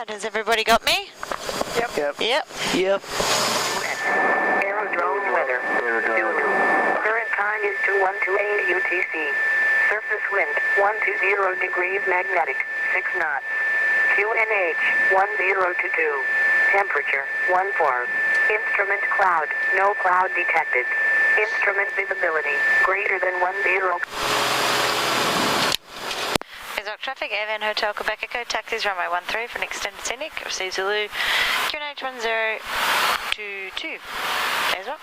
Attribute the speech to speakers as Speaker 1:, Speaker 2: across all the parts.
Speaker 1: Alright, has everybody got me?
Speaker 2: Yep.
Speaker 3: Yep.
Speaker 4: Aerodrome weather. Current time is 2128 UTC. Surface wind 120 degrees magnetic, 6 knots. QNH 1022. Temperature 14. Instrument cloud, no cloud detected. Instrument visibility greater than 10.
Speaker 1: Ayers Rock traffic, Airvan Hotel Quebec Echo, taxis runway 13 for an extended scenic, receives Uluru, QNH 1022. Ayers Rock.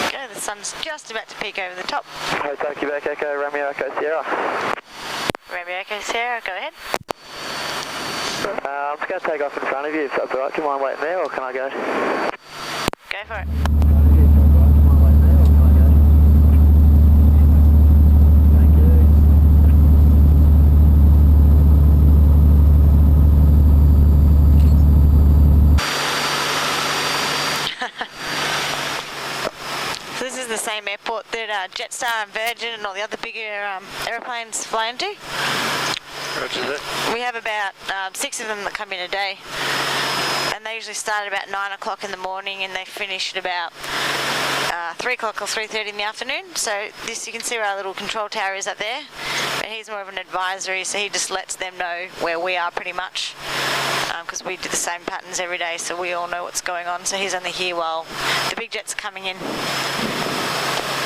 Speaker 1: Okay, the sun's just about to peek over the top.
Speaker 2: Hotel Quebec Echo, Romeo Echo Sierra.
Speaker 1: Romeo Echo Sierra, go ahead.
Speaker 2: I'm just going to take off in front of you if that's alright. Do you mind waiting there or can I go?
Speaker 1: Go for it. So this is the same airport that Jetstar and Virgin and all the other bigger aeroplanes fly into.
Speaker 3: Roger that.
Speaker 1: We have about 6 of them that come in a day, and they usually start at about 9 o'clock in the morning and they finish at about 3 o'clock or 3:30 in the afternoon. So this, you can see where our little control tower is up there, and he's more of an advisory, so he just lets them know where we are pretty much, because we do the same patterns every day, so we all know what's going on. So he's only here while the big jets are coming in.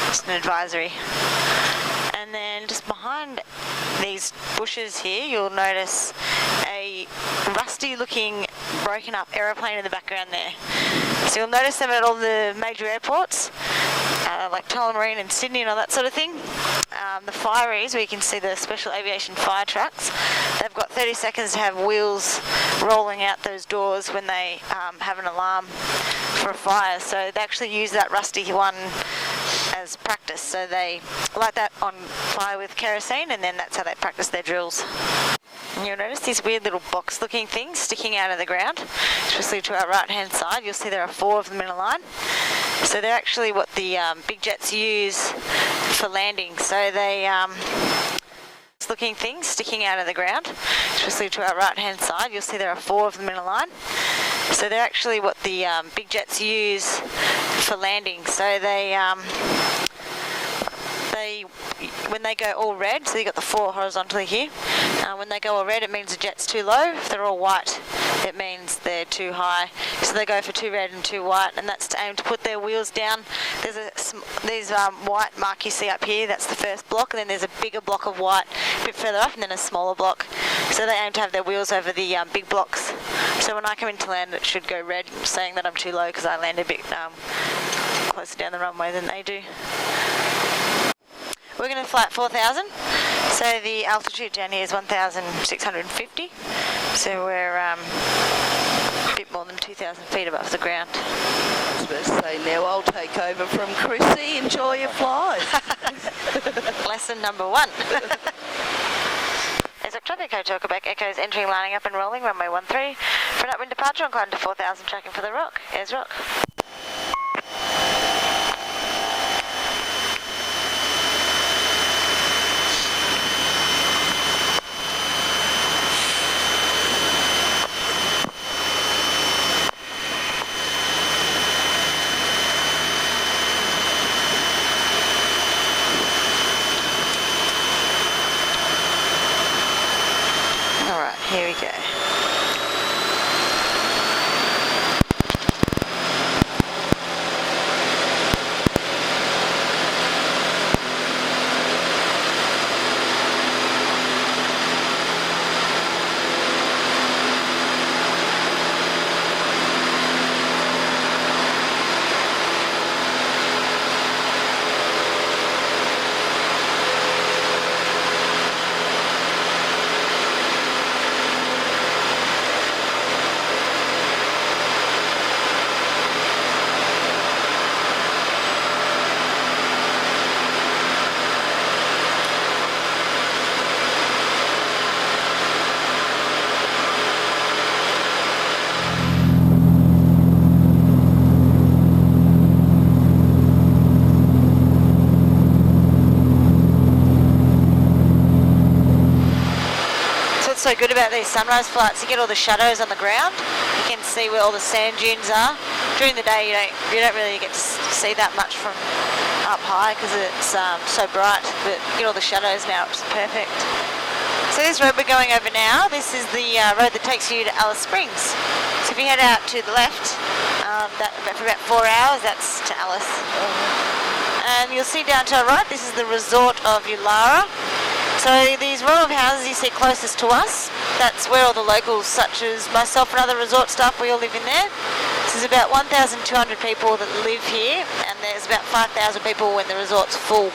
Speaker 1: Just an advisory. And then just behind these bushes here, you'll notice a rusty looking broken up aeroplane in the background there. So you'll notice them at all the major airports, like Tullamarine and Sydney and all that sort of thing. The fireys, where you can see the special aviation fire trucks, they've got 30 seconds to have wheels rolling out those doors when they have an alarm for a fire. So they actually use that rusty one as practice. So they light that on fire with kerosene, and then that's how they practice their drills. And you'll notice these weird little box looking things sticking out of the ground, especially to our right hand side. You'll see there are 4 of them in a line. So they're actually what the big jets use for landing. So they looking things sticking out of the ground, especially to our right hand side. You'll see there are 4 of them in a line. So they're actually what the big jets use for landing. So they when they go all red, so you got the 4 horizontally here, when they go all red it means the jet's too low. If they're all white it means they're too high. So they go for 2 red and 2 white, and that's to aim to put their wheels down. There's these white mark you see up here, that's the first block, and then there's a bigger block of white a bit further up, and then a smaller block. So they aim to have their wheels over the big blocks. So when I come in to land it should go red, saying that I'm too low because I land a bit closer down the runway than they do. We're going to fly at 4,000, so the altitude down here is 1,650, so we're a bit more than 2,000 feet above the ground.
Speaker 3: I was about to say, now I'll take over from Chrissy. Enjoy your flight.
Speaker 1: Lesson number 1. Ayers Rock traffic, Hotel Quebec Echoes entering, lining up and rolling, runway 13, for an upwind departure on climb to 4,000, tracking for the Rock, Ayers Rock. Here we go. so good about these sunrise flights. You get all the shadows on the ground. You can see where all the sand dunes are. During the day, you don't really get to see that much from up high because it's so bright. But you get all the shadows now, which is perfect. So this road we're going over now, this is the road that takes you to Alice Springs. So if you head out to the left, for about 4 hours, that's to Alice. And you'll see down to our right, this is the resort of Uluru. So these row of houses you see closest to us, that's where all the locals, such as myself and other resort staff, we all live in there. This is about 1,200 people that live here, and there's about 5,000 people when the resort's full.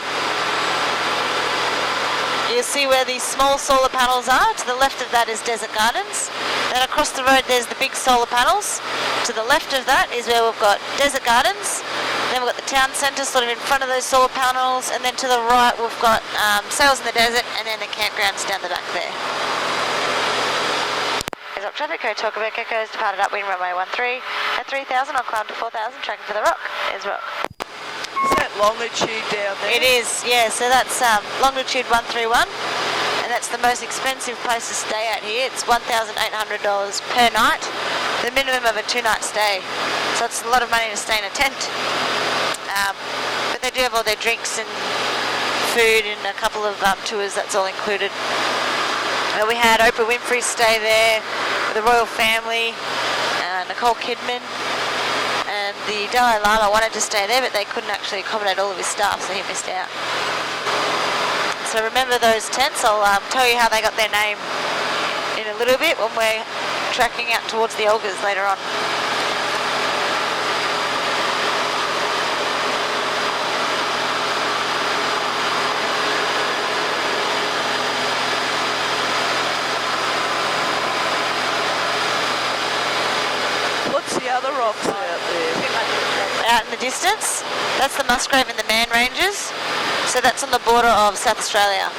Speaker 1: You'll see where these small solar panels are. To the left of that is Desert Gardens. Then across the road there's the big solar panels. To the left of that is where we've got Desert Gardens. Then we've got the town centre sort of in front of those solar panels. And then to the right we've got Sails in the Desert and then the campgrounds down the back there. Ayers Rock traffic, code talk about Echoes, departed upwind runway 13 at 3,000, I'll climb to 4,000, tracking for the Rock, Ayers Rock.
Speaker 3: Is that longitude down there?
Speaker 1: It is, yeah, so that's longitude 131, and that's the most expensive place to stay at here. It's $1,800 per night, the minimum of a 2-night stay. So it's a lot of money to stay in a tent. But they do have all their drinks and food and a couple of tours, that's all included. We had Oprah Winfrey stay there, the royal family, Nicole Kidman. And the Dalai Lama wanted to stay there, but they couldn't actually accommodate all of his staff, so he missed out. So remember those tents. I'll tell you how they got their name in a little bit when we're tracking out towards the Olgas later on.
Speaker 3: What's the other rocks out there?
Speaker 1: Out in the distance, that's the Musgrave and the Man Ranges. So that's on the border of South Australia.